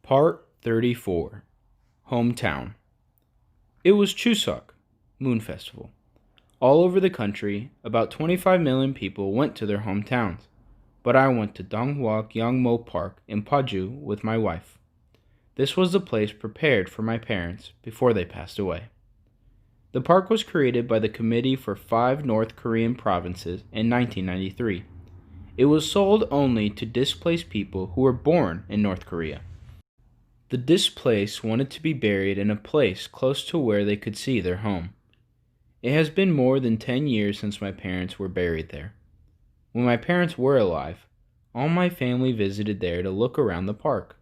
Part 34 Hometown. It was Chuseok, Moon Festival. All over the country, about 25 million people went to their hometowns, but I went to Donghua Gyeongmo Park in Paju with my wife. This was the place prepared for my parents before they passed away. The park was created by the Committee for 5 North Korean provinces in 1993. It was sold only to displaced people who were born in North Korea. The displaced wanted to be buried in a place close to where they could see their home. It has been more than 10 years since my parents were buried there. When my parents were alive, all my family visited there to look around the park.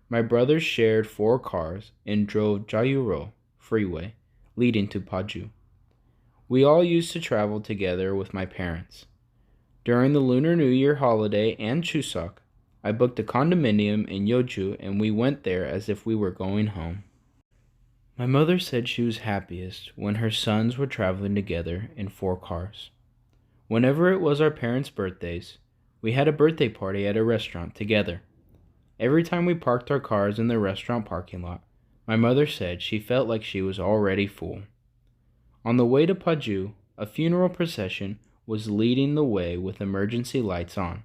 My brothers shared 4 cars and drove Jayuro freeway leading to Paju. We all used to travel together with my parents. During the Lunar New Year holiday and Chuseok, I booked a condominium in Yeoju and we went there as if we were going home. My mother said she was happiest when her sons were traveling together in 4 cars. Whenever it was our parents' birthdays, we had a birthday party at a restaurant together. Every time we parked our cars in the restaurant parking lot, my mother said she felt like she was already full. On the way to Paju, a funeral procession was leading the way with emergency lights on.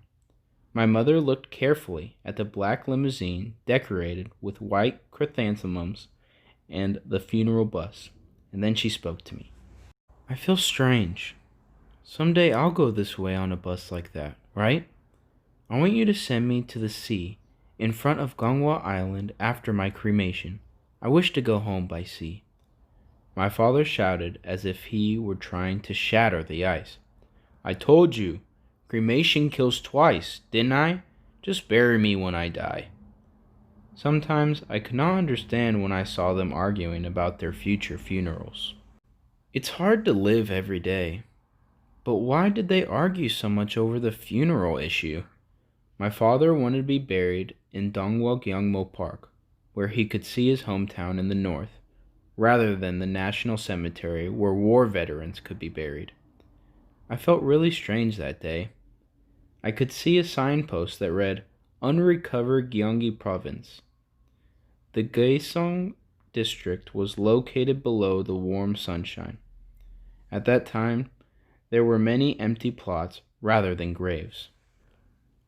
My mother looked carefully at the black limousine decorated with white chrysanthemums and the funeral bus, and then she spoke to me. I feel strange. Someday I'll go this way on a bus like that, right? I want you to send me to the sea in front of Gangwon Island after my cremation. I wish to go home by sea. My father shouted as if he were trying to shatter the ice. I told you, cremation kills twice, didn't I? Just bury me when I die. Sometimes I could not understand when I saw them arguing about their future funerals. It's hard to live every day. But why did they argue so much over the funeral issue? My father wanted to be buried in Donghua Gyeongmo Park, where he could see his hometown in the north, rather than the national cemetery where war veterans could be buried. I felt really strange that day. I could see a signpost that read, Unrecovered Gyeonggi Province. The Gaesong district was located below the warm sunshine. At that time, there were many empty plots rather than graves.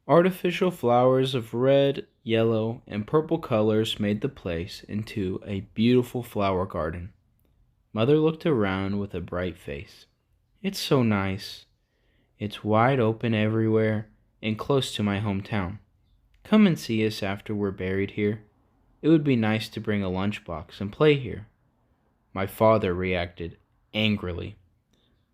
Artificial flowers of red, yellow, and purple colors made the place into a beautiful flower garden. Mother looked around with a bright face. It's so nice. It's wide open everywhere and close to my hometown. Come and see us after we're buried here. It would be nice to bring a lunchbox and play here. My father reacted angrily.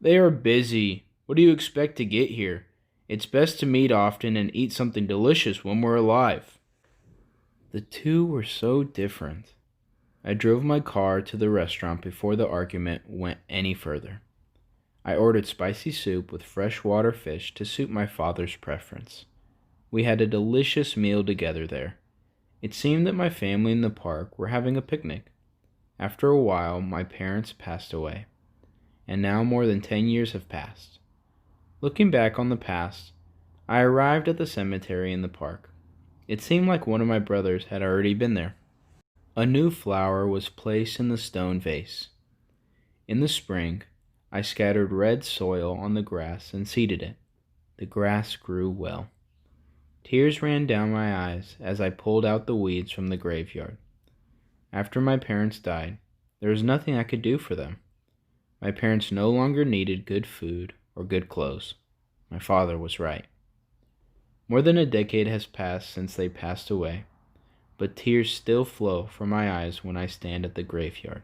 They are busy. What do you expect to get here? It's best to meet often and eat something delicious when we're alive. The two were so different. I drove my car to the restaurant before the argument went any further. I ordered spicy soup with freshwater fish to suit my father's preference. We had a delicious meal together there. It seemed that my family in the park were having a picnic. After a while, my parents passed away, and now more than 10 years have passed. Looking back on the past, I arrived at the cemetery in the park. It seemed like one of my brothers had already been there. A new flower was placed in the stone vase. In the spring, I scattered red soil on the grass and seeded it. The grass grew well. Tears ran down my eyes as I pulled out the weeds from the graveyard. After my parents died, there was nothing I could do for them. My parents no longer needed good food or good clothes. My father was right. More than a decade has passed since they passed away, but tears still flow from my eyes when I stand at the graveyard.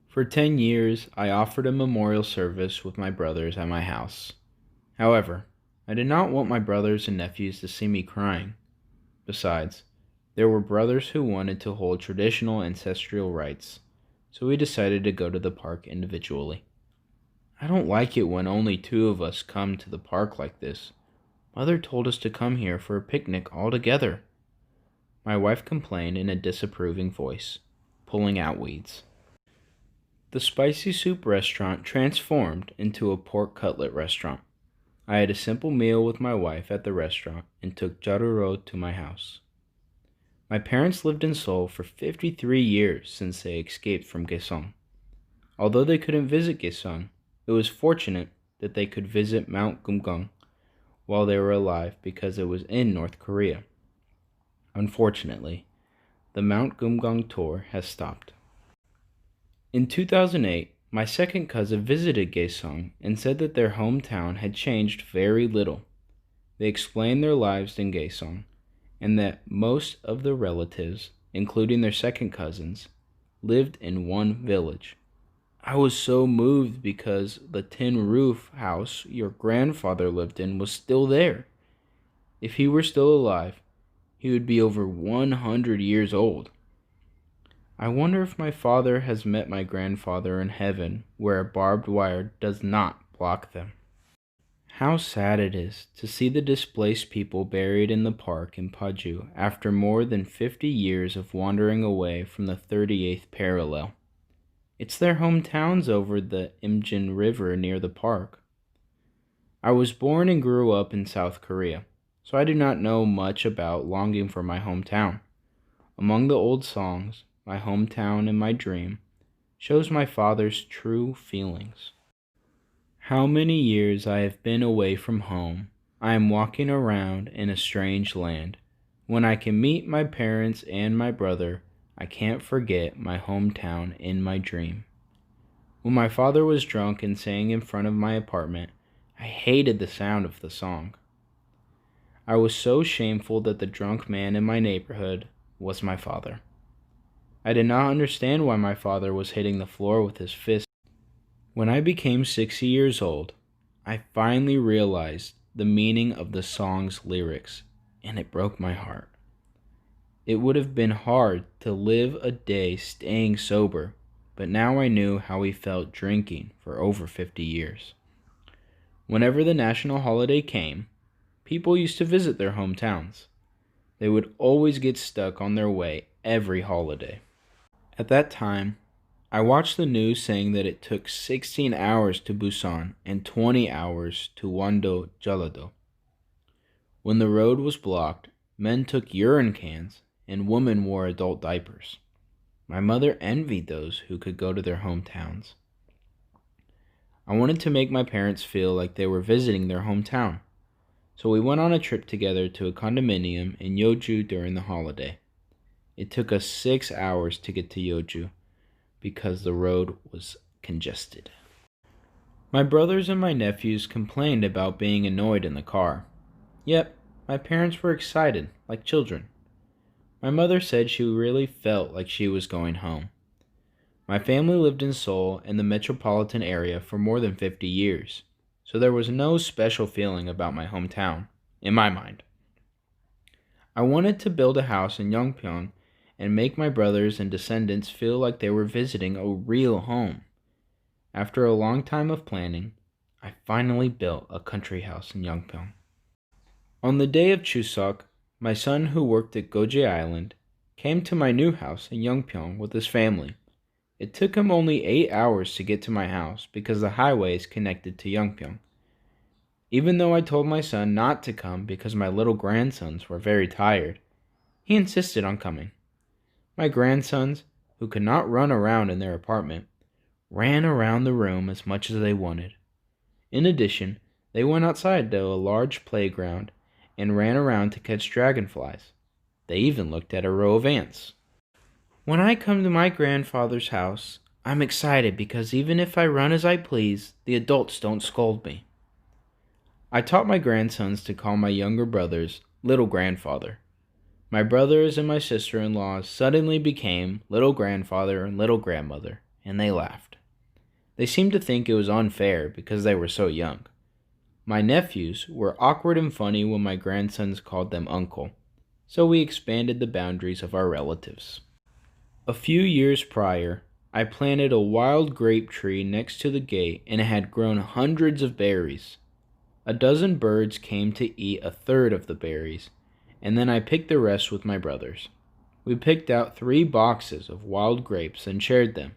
For 10 years, I offered a memorial service with my brothers at my house. However, I did not want my brothers and nephews to see me crying. Besides, there were brothers who wanted to hold traditional ancestral rites, so we decided to go to the park individually. I don't like it when only 2 of us come to the park like this. Mother told us to come here for a picnic all together. My wife complained in a disapproving voice, pulling out weeds. The spicy soup restaurant transformed into a pork cutlet restaurant. I had a simple meal with my wife at the restaurant and took Jaruro to my house. My parents lived in Seoul for 53 years since they escaped from Kaesong. Although they couldn't visit Kaesong, it was fortunate that they could visit Mount Gumgang while they were alive because it was in North Korea. Unfortunately, the Mount Gumgang tour has stopped. In 2008, my second cousin visited Kaesong and said that their hometown had changed very little. They explained their lives in Kaesong and that most of the relatives, including their second cousins, lived in one village. I was so moved because the tin roof house your grandfather lived in was still there. If he were still alive, he would be over 100 years old. I wonder if my father has met my grandfather in heaven where a barbed wire does not block them. How sad it is to see the displaced people buried in the park in Paju after more than 50 years of wandering away from the 38th parallel. It's their hometowns over the Imjin River near the park. I was born and grew up in South Korea, so I do not know much about longing for my hometown. Among the old songs, My Hometown in My Dream shows my father's true feelings. How many years I have been away from home. I am walking around in a strange land. When I can meet my parents and my brother, I can't forget my hometown in my dream. When my father was drunk and sang in front of my apartment, I hated the sound of the song. I was so shameful that the drunk man in my neighborhood was my father. I did not understand why my father was hitting the floor with his fist. When I became 60 years old, I finally realized the meaning of the song's lyrics, and it broke my heart. It would have been hard to live a day staying sober, but now I knew how he felt drinking for over 50 years. Whenever the national holiday came, people used to visit their hometowns. They would always get stuck on their way every holiday. At that time, I watched the news saying that it took 16 hours to Busan and 20 hours to Wando Jeollado. When the road was blocked, men took urine cans and women wore adult diapers. My mother envied those who could go to their hometowns. I wanted to make my parents feel like they were visiting their hometown, so we went on a trip together to a condominium in Yeoju during the holiday. It took us 6 hours to get to Yeoju because the road was congested. My brothers and my nephews complained about being annoyed in the car. Yet, my parents were excited, like children. My mother said she really felt like she was going home. My family lived in Seoul and the metropolitan area for more than 50 years, so there was no special feeling about my hometown, in my mind. I wanted to build a house in Yongpyong and make my brothers and descendants feel like they were visiting a real home. After a long time of planning, I finally built a country house in Yongpyong. On the day of Chuseok, my son who worked at Goje Island came to my new house in Yongpyong with his family. It took him only 8 hours to get to my house because the highway is connected to Yongpyong. Even though I told my son not to come because my little grandsons were very tired, he insisted on coming. My grandsons, who could not run around in their apartment, ran around the room as much as they wanted. In addition, they went outside to a large playground and ran around to catch dragonflies. They even looked at a row of ants. When I come to my grandfather's house, I'm excited because even if I run as I please, the adults don't scold me. I taught my grandsons to call my younger brothers little grandfather. My brothers and my sister-in-law suddenly became little grandfather and little grandmother, and they laughed. They seemed to think it was unfair because they were so young. My nephews were awkward and funny when my grandsons called them uncle, so we expanded the boundaries of our relatives. A few years prior, I planted a wild grape tree next to the gate and it had grown hundreds of berries. A dozen birds came to eat a third of the berries, and then I picked the rest with my brothers. We picked out 3 boxes of wild grapes and shared them.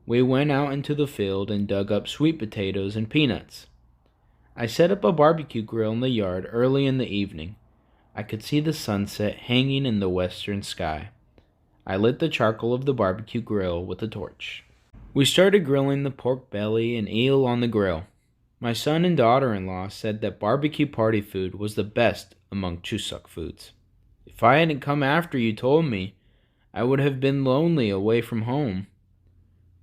We went out into the field and dug up sweet potatoes and peanuts. I set up a barbecue grill in the yard early in the evening. I could see the sunset hanging in the western sky. I lit the charcoal of the barbecue grill with a torch. We started grilling the pork belly and eel on the grill. My son and daughter-in-law said that barbecue party food was the best among Chuseok foods. If I hadn't come after you told me, I would have been lonely away from home.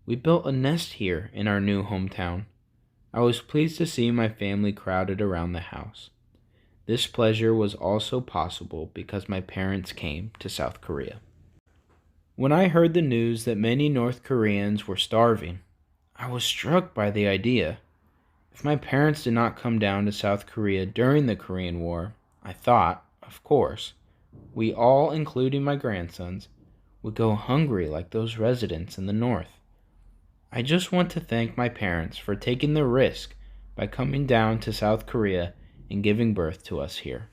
We built a nest here in our new hometown. I was pleased to see my family crowded around the house. This pleasure was also possible because my parents came to South Korea. When I heard the news that many North Koreans were starving, I was struck by the idea. If my parents did not come down to South Korea during the Korean War, I thought, of course, we all, including my grandsons, would go hungry like those residents in the North. I just want to thank my parents for taking the risk by coming down to South Korea and giving birth to us here.